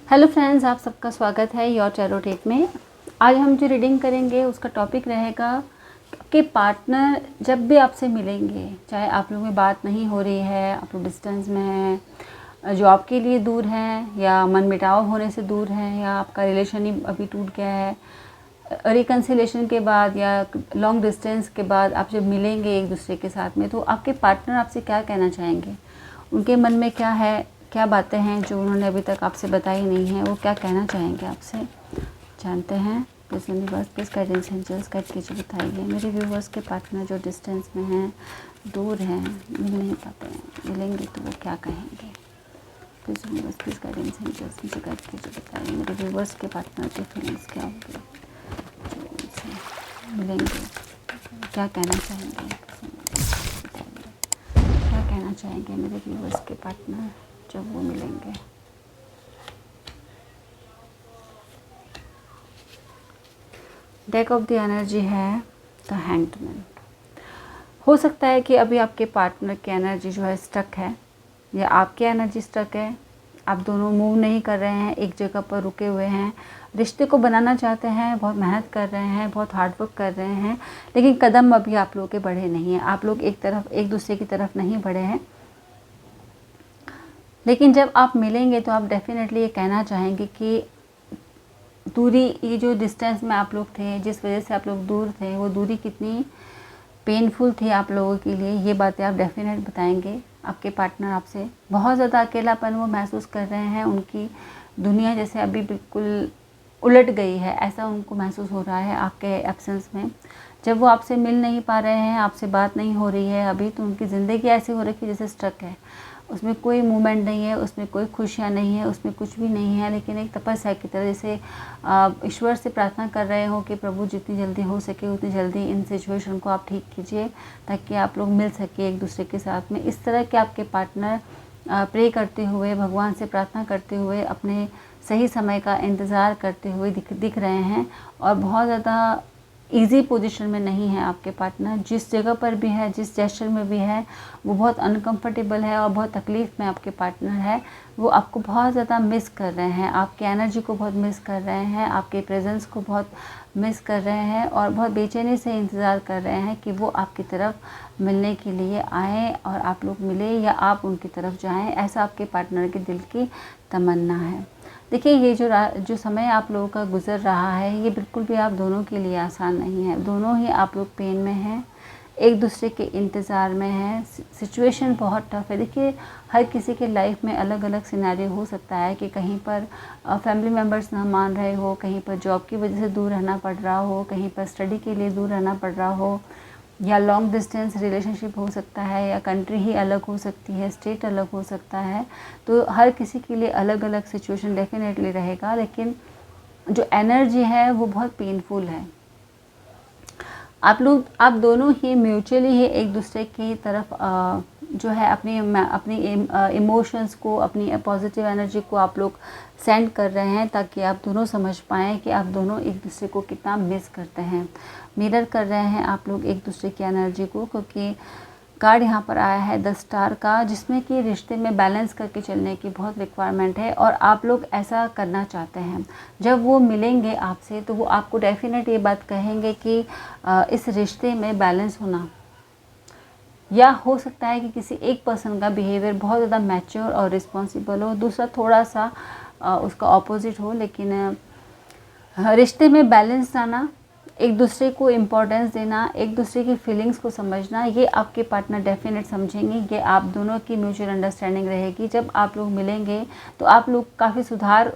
Hello friends, आप सबका स्वागत है योर टैरो टेक में। आज हम जो रीडिंग करेंगे उसका टॉपिक रहेगा कि पार्टनर जब भी आपसे मिलेंगे, चाहे आप लोगों में बात नहीं हो रही है, आप लोग डिस्टेंस में हैं, जॉब के लिए दूर हैं, या मनमुटाव होने से दूर हैं, या आपका रिलेशन ही अभी टूट गया है, रिकन्सिलेशन के बाद या लॉन्ग डिस्टेंस के बाद आप जब मिलेंगे एक दूसरे के साथ में, तो आपके पार्टनर आपसे क्या कहना चाहेंगे, उनके मन में क्या है, क्या बातें हैं जो उन्होंने अभी तक आपसे बताई नहीं है, वो क्या कहना चाहेंगे आपसे, जानते हैं। Please universe please guidance angels guide कीजिए, बताइए मेरे व्यूवर्स के पार्टनर जो डिस्टेंस में हैं, दूर हैं, मिल नहीं पाते हैं, मिलेंगे तो वो क्या कहेंगे। Please universe please guidance angels मुझे गाइड कीजिए, बताइए मेरे व्यूवर्स के पार्टनर की फीलिंग्स क्या होंगी, जो उनसे मिलेंगे क्या कहना चाहेंगे, क्या कहना चाहेंगे मेरे व्यूवर्स के पार्टनर जब वो मिलेंगे। डेक ऑफ द एनर्जी है द हैंग्ड मैन। हो सकता है कि अभी आपके पार्टनर की एनर्जी जो है स्टक है, या आपकी एनर्जी स्टक है, आप दोनों मूव नहीं कर रहे हैं, एक जगह पर रुके हुए हैं, रिश्ते को बनाना चाहते हैं, बहुत मेहनत कर रहे हैं, बहुत हार्डवर्क कर रहे हैं, लेकिन कदम अभी आप लोगों के बढ़े नहीं हैं, आप लोग एक दूसरे की तरफ नहीं बढ़े हैं। लेकिन जब आप मिलेंगे तो आप डेफिनेटली ये कहना चाहेंगे कि दूरी, ये जो डिस्टेंस में आप लोग थे, जिस वजह से आप लोग दूर थे, वो दूरी कितनी पेनफुल थी आप लोगों के लिए, ये बातें आप डेफिनेट बताएंगे। आपके पार्टनर आपसे बहुत ज़्यादा अकेलापन वो महसूस कर रहे हैं, उनकी दुनिया जैसे अभी बिल्कुल उलट गई है, ऐसा उनको महसूस हो रहा है आपके एब्सेंस में। जब वो आपसे मिल नहीं पा रहे हैं, आपसे बात नहीं हो रही है अभी, तो उनकी ज़िंदगी ऐसी हो रही है जैसे स्ट्रक है, उसमें कोई मूवमेंट नहीं है, उसमें कोई खुशियाँ नहीं है, उसमें कुछ भी नहीं है, लेकिन एक तपस्या की तरह जैसे ईश्वर से प्रार्थना कर रहे हो कि प्रभु जितनी जल्दी हो सके उतनी जल्दी इन सिचुएशन को आप ठीक कीजिए, ताकि आप लोग मिल सके एक दूसरे के साथ में। इस तरह के आपके पार्टनर प्रे करते हुए, भगवान से प्रार्थना करते हुए, अपने सही समय का इंतज़ार करते हुए दिख रहे हैं, और बहुत ज़्यादा ईजी पोजीशन में नहीं है आपके पार्टनर। जिस जगह पर भी है, जिस जेस्चर में भी है, वो बहुत अनकंफर्टेबल है और बहुत तकलीफ़ में आपके पार्टनर है। वो आपको बहुत ज़्यादा मिस कर रहे हैं, आपकी एनर्जी को बहुत मिस कर रहे हैं, आपके प्रेजेंस को बहुत मिस कर रहे हैं, और बहुत बेचैनी से इंतज़ार कर रहे हैं कि वो आपकी तरफ मिलने के लिए आएँ और आप लोग मिले, या आप उनकी तरफ जाएँ। ऐसा आपके पार्टनर के दिल की तमन्ना है। देखिए, ये जो समय आप लोगों का गुज़र रहा है, ये बिल्कुल भी आप दोनों के लिए आसान नहीं है। दोनों ही आप लोग पेन में हैं, एक दूसरे के इंतज़ार में हैं, सिचुएशन बहुत टफ है। देखिए, हर किसी के लाइफ में अलग अलग सिनेरियो हो सकता है कि कहीं पर फैमिली मेम्बर्स ना मान रहे हो, कहीं पर जॉब की वजह से दूर रहना पड़ रहा हो, कहीं पर स्टडी के लिए दूर रहना पड़ रहा हो, या लॉन्ग डिस्टेंस रिलेशनशिप हो सकता है, या कंट्री ही अलग हो सकती है, स्टेट अलग हो सकता है। तो हर किसी के लिए अलग अलग सिचुएशन डेफिनेटली रहेगा, लेकिन जो एनर्जी है वो बहुत पेनफुल है। आप दोनों ही म्यूचुअली ही एक दूसरे की तरफ जो है अपनी इमोशंस को, अपनी पॉजिटिव एनर्जी को आप लोग सेंड कर रहे हैं, ताकि आप दोनों समझ पाएँ कि आप दोनों एक दूसरे को कितना मिस करते हैं। मिरर कर रहे हैं आप लोग एक दूसरे की एनर्जी को, क्योंकि कार्ड यहाँ पर आया है 10 स्टार का, जिसमें कि रिश्ते में बैलेंस करके चलने की बहुत रिक्वायरमेंट है, और आप लोग ऐसा करना चाहते हैं। जब वो मिलेंगे आपसे तो वो आपको डेफिनेट ये बात कहेंगे कि इस रिश्ते में बैलेंस होना, या हो सकता है कि किसी एक पर्सन का बिहेवियर बहुत ज़्यादा मैच्योर और रिस्पॉन्सिबल हो, दूसरा थोड़ा सा उसका ऑपोजिट हो, लेकिन रिश्ते में बैलेंस लाना, एक दूसरे को इम्पोर्टेंस देना, एक दूसरे की फीलिंग्स को समझना, ये आपके पार्टनर डेफिनेट समझेंगे। ये आप दोनों की म्यूचुअल अंडरस्टैंडिंग रहेगी। जब आप लोग मिलेंगे तो आप लोग काफ़ी सुधार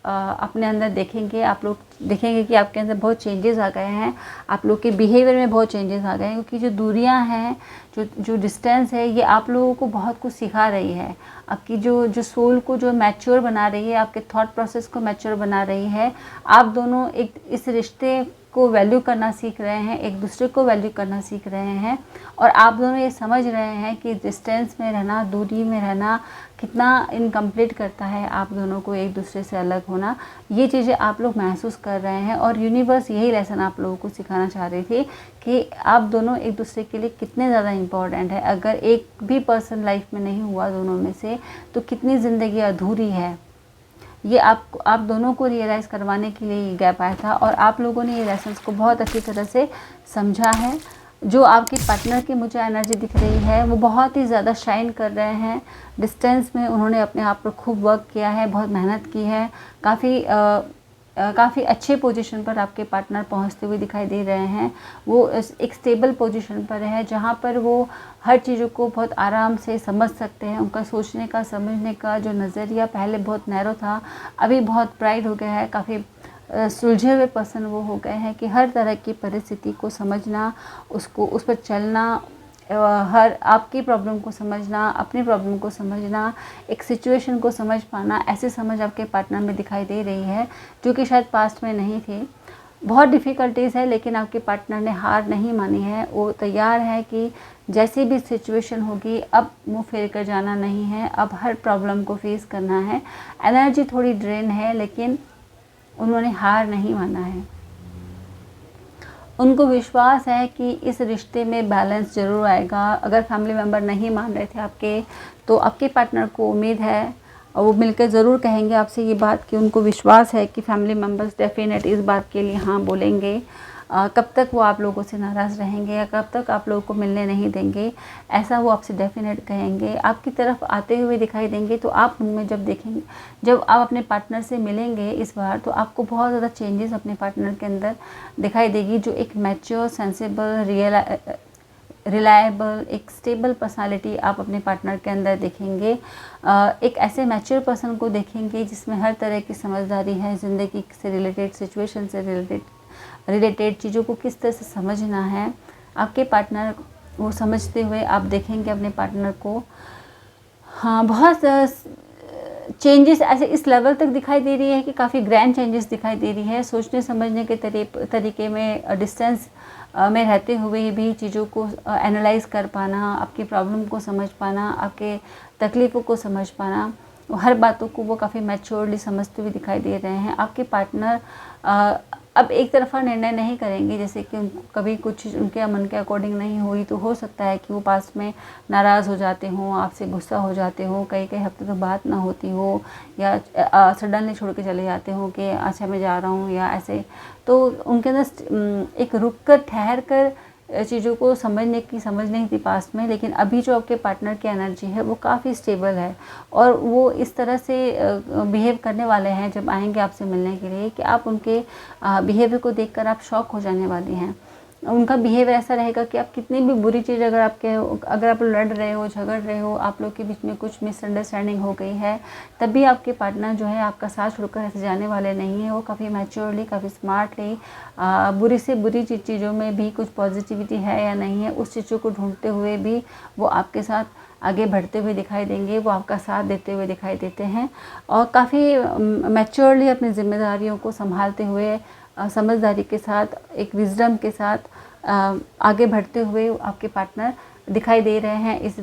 अपने अंदर देखेंगे। आप लोग देखेंगे कि आपके अंदर बहुत चेंजेस आ गए हैं, आप लोग के बिहेवियर में बहुत चेंजेस आ गए हैं, क्योंकि जो दूरियां हैं, जो डिस्टेंस है, ये आप लोगों को बहुत कुछ सिखा रही है। आपकी जो सोल को जो मैच्योर बना रही है, आपके थॉट प्रोसेस को मैच्योर बना रही है। आप दोनों एक इस रिश्ते को वैल्यू करना सीख रहे हैं, एक दूसरे को वैल्यू करना सीख रहे हैं, और आप दोनों ये समझ रहे हैं कि डिस्टेंस में रहना, दूरी में रहना कितना इनकम्प्लीट करता है आप दोनों को एक दूसरे से अलग होना। ये चीज़ें आप लोग महसूस कर रहे हैं, और यूनिवर्स यही लेसन आप लोगों को सिखाना चाह रही थी कि आप दोनों एक दूसरे के लिए कितने ज़्यादा इम्पॉर्टेंट है। अगर एक भी पर्सन लाइफ में नहीं हुआ दोनों में से, तो कितनी ज़िंदगी अधूरी है। ये आप दोनों को रियलाइज़ करवाने के लिए ये गैप आया था, और आप लोगों ने ये लेसन्स को बहुत अच्छी तरह से समझा है। जो आपके पार्टनर की मुझे एनर्जी दिख रही है वो बहुत ही ज़्यादा शाइन कर रहे हैं। डिस्टेंस में उन्होंने अपने आप पर खूब वर्क किया है, बहुत मेहनत की है, काफ़ी अच्छे पोजीशन पर आपके पार्टनर पहुंचते हुए दिखाई दे रहे हैं। वो एक स्टेबल पोजीशन पर है जहां पर वो हर चीज़ों को बहुत आराम से समझ सकते हैं। उनका सोचने का, समझने का जो नज़रिया पहले बहुत नैरो था, अभी बहुत ब्राइट हो गया है। काफ़ी सुलझे हुए पर्सन वो हो गए हैं कि हर तरह की परिस्थिति को समझना, उसको उस पर चलना, हर आपकी प्रॉब्लम को समझना, अपनी प्रॉब्लम को समझना, एक सिचुएशन को समझ पाना, ऐसी समझ आपके पार्टनर में दिखाई दे रही है जो कि शायद पास्ट में नहीं थी। बहुत डिफ़िकल्टीज़ है लेकिन आपके पार्टनर ने हार नहीं मानी है। वो तैयार है कि जैसी भी सिचुएशन होगी अब मुँह फेर कर जाना नहीं है, अब हर प्रॉब्लम को फेस करना है। एनर्जी थोड़ी ड्रेन है लेकिन उन्होंने हार नहीं माना है। उनको विश्वास है कि इस रिश्ते में बैलेंस ज़रूर आएगा। अगर फैमिली मेम्बर नहीं मान रहे थे आपके, तो आपके पार्टनर को उम्मीद है और वो मिलकर ज़रूर कहेंगे आपसे ये बात कि उनको विश्वास है कि फैमिली मेम्बर्स डेफिनेट इस बात के लिए हाँ बोलेंगे। कब तक वो आप लोगों से नाराज़ रहेंगे या कब तक आप लोगों को मिलने नहीं देंगे, ऐसा वो आपसे डेफिनेट कहेंगे। आपकी तरफ आते हुए दिखाई देंगे, तो आप उनमें जब आप अपने पार्टनर से मिलेंगे इस बार, तो आपको बहुत ज़्यादा चेंजेस अपने पार्टनर के अंदर दिखाई देगी। जो एक मैच्योर, सेंसिबल, रिलायबल, एक स्टेबल पर्सनालिटी आप अपने पार्टनर के अंदर देखेंगे। एक ऐसे मैच्योर पर्सन को देखेंगे जिसमें हर तरह की समझदारी है, ज़िंदगी से रिलेटेड, सिचुएशन से रिलेटेड चीज़ों को किस तरह से समझना है। आपके पार्टनर वो समझते हुए आप देखेंगे अपने पार्टनर को। हाँ, बहुत चेंजेस ऐसे इस लेवल तक दिखाई दे रही है कि काफ़ी ग्रैंड चेंजेस दिखाई दे रही है। सोचने समझने के तरीके में डिस्टेंस में रहते हुए भी चीज़ों को एनालाइज कर पाना, आपकी प्रॉब्लम को समझ पाना, आपके तकलीफ़ों को समझ पाना, हर बातों को वो काफ़ी मैच्योरली समझते हुए दिखाई दे रहे हैं। आपके पार्टनर अब एक तरफ़ा निर्णय नहीं करेंगे, जैसे कि उनको कभी कुछ उनके मन के अकॉर्डिंग नहीं हुई तो हो सकता है कि वो पास में नाराज़ हो जाते हों, आपसे गुस्सा हो जाते हो, कई हफ्ते तो बात ना होती हो, या सडनली छोड़ के चले जाते हो कि अच्छा मैं जा रहा हूँ या ऐसे। तो उनके अंदर एक रुक कर, ठहर कर चीज़ों को समझ नहीं थी पास्ट में, लेकिन अभी जो आपके पार्टनर की एनर्जी है वो काफ़ी स्टेबल है और वो इस तरह से बिहेव करने वाले हैं जब आएंगे आपसे मिलने के लिए कि आप उनके बिहेवियर को देखकर आप शॉक हो जाने वाली हैं। उनका बिहेवियर ऐसा रहेगा कि आप कितनी भी बुरी चीज़ अगर आप लड़ रहे हो, झगड़ रहे हो, आप लोग के बीच में कुछ मिसअंडरस्टैंडिंग हो गई है, तब भी आपके पार्टनर जो है आपका साथ छोड़कर ऐसे जाने वाले नहीं है। वो काफ़ी मैच्योरली, काफ़ी स्मार्टली बुरी से बुरी चीज़ों में भी कुछ पॉजिटिविटी है या नहीं है, उस चीज़ों को ढूंढते हुए भी वो आपके साथ आगे बढ़ते हुए दिखाई देंगे। वो आपका साथ देते हुए दिखाई देते हैं और काफ़ी मैच्योरली अपनी जिम्मेदारियों को संभालते हुए, समझदारी के साथ, एक विजडम के साथ आगे बढ़ते हुए आपके पार्टनर दिखाई दे रहे हैं। इस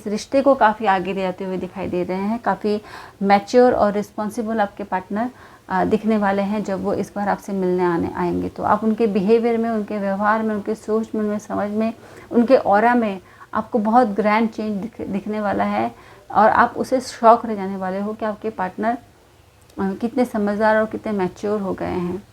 रिश्ते को काफ़ी आगे ले जाते हुए दिखाई दे रहे हैं। काफ़ी मैच्योर और रिस्पॉन्सिबल आपके पार्टनर दिखने वाले हैं जब वो इस बार आपसे मिलने आएंगे। तो आप उनके बिहेवियर में, उनके व्यवहार में, उनके सोच में, उनके समझ में, उनके ऑरा में आपको बहुत ग्रैंड चेंज दिखने वाला है और आप उसे शॉक रह जाने वाले हो कि आपके पार्टनर कितने समझदार और कितने मैच्योर हो गए हैं।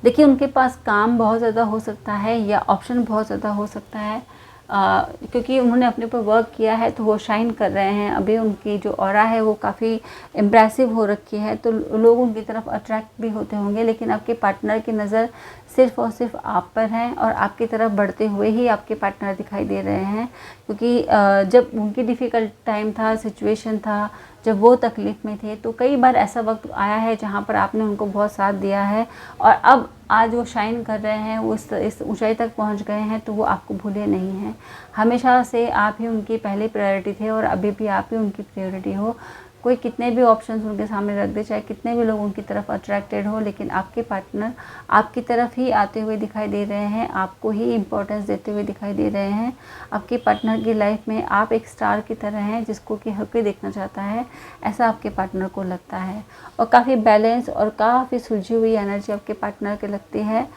देखिए, उनके पास काम बहुत ज़्यादा हो सकता है या ऑप्शन बहुत ज़्यादा हो सकता है, क्योंकि उन्होंने अपने ऊपर वर्क किया है तो वो शाइन कर रहे हैं। अभी उनकी जो ऑरा है वो काफ़ी इम्प्रेसिव हो रखी है, तो लोग उनकी तरफ अट्रैक्ट भी होते होंगे, लेकिन आपके पार्टनर की नज़र सिर्फ़ और सिर्फ आप पर है और आपकी तरफ बढ़ते हुए ही आपके पार्टनर दिखाई दे रहे हैं। क्योंकि जब उनकी डिफ़िकल्ट टाइम था, सिचुएशन था, जब वो तकलीफ़ में थे, तो कई बार ऐसा वक्त आया है जहाँ पर आपने उनको बहुत साथ दिया है और अब आज वो शाइन कर रहे हैं, वो इस ऊंचाई तक पहुँच गए हैं, तो वो आपको भूले नहीं हैं। हमेशा से आप ही उनकी पहली प्रायोरिटी थे और अभी भी आप ही उनकी प्रायोरिटी हो। कोई कितने भी ऑप्शंस उनके सामने रख दे, चाहे कितने भी लोग उनकी तरफ अट्रैक्टेड हो, लेकिन आपके पार्टनर आपकी तरफ ही आते हुए दिखाई दे रहे हैं, आपको ही इम्पोर्टेंस देते हुए दिखाई दे रहे हैं। आपके पार्टनर की लाइफ में आप एक स्टार की तरह हैं जिसको कि हर कोई देखना चाहता है, ऐसा आपके पार्टनर को लगता है। और काफ़ी बैलेंस और काफ़ी सुलझी हुई एनर्जी आपके पार्टनर के लगती है।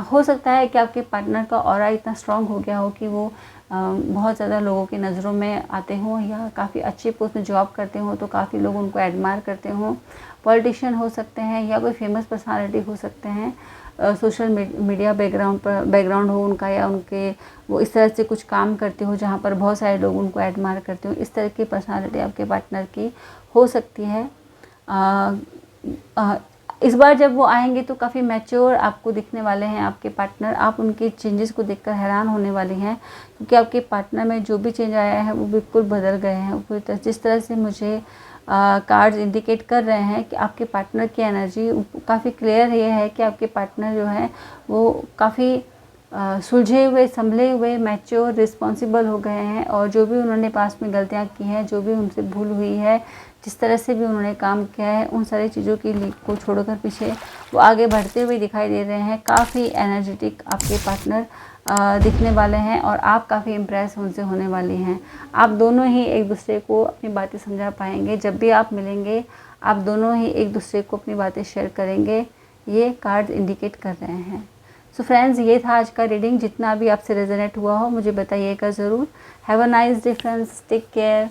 हो सकता है कि आपके पार्टनर का ऑरा इतना स्ट्रॉन्ग हो गया हो कि वो बहुत ज़्यादा लोगों की नज़रों में आते हों या काफ़ी अच्छी पोस्ट में जॉब करते हों तो काफ़ी लोग उनको एडमायर करते हों। पॉलिटिशियन हो सकते हैं या कोई फेमस पर्सनालिटी हो सकते हैं, सोशल मीडिया बैकग्राउंड हो उनका, या उनके वो इस तरह से कुछ काम करते हो जहाँ पर बहुत सारे लोग उनको एडमायर करते हो। इस तरह की पर्सनालिटी आपके पार्टनर की हो सकती है। इस बार जब वो आएंगे तो काफ़ी मैच्योर आपको दिखने वाले हैं आपके पार्टनर। आप उनके चेंजेस को देखकर हैरान होने वाली हैं, क्योंकि आपके पार्टनर में जो भी चेंज आया है वो बिल्कुल बदल गए हैं पूरी तरह। जिस तरह से मुझे कार्ड्स इंडिकेट कर रहे हैं कि आपके पार्टनर की एनर्जी काफ़ी क्लियर ये है कि आपके पार्टनर जो है वो काफ़ी सुलझे हुए, संभले हुए, मैच्योर, रिस्पॉन्सिबल हो गए हैं। और जो भी उन्होंने पास्ट में गलतियाँ की हैं, जो भी उनसे भूल हुई है, जिस तरह से भी उन्होंने काम किया है, उन सारी चीज़ों की को छोड़कर पीछे वो आगे बढ़ते हुए दिखाई दे रहे हैं। काफ़ी एनर्जेटिक आपके पार्टनर दिखने वाले हैं और आप काफ़ी इम्प्रेस उनसे होने वाली हैं। आप दोनों ही एक दूसरे को अपनी बातें समझा पाएंगे। जब भी आप मिलेंगे आप दोनों ही एक दूसरे को अपनी बातें शेयर करेंगे, ये कार्ड इंडिकेट कर रहे हैं। सो फ्रेंड्स, ये था आज का रीडिंग। जितना भी आपसे रेजोनेट हुआ हो मुझे बताइएगा ज़रूर। Have a nice day friends, take care.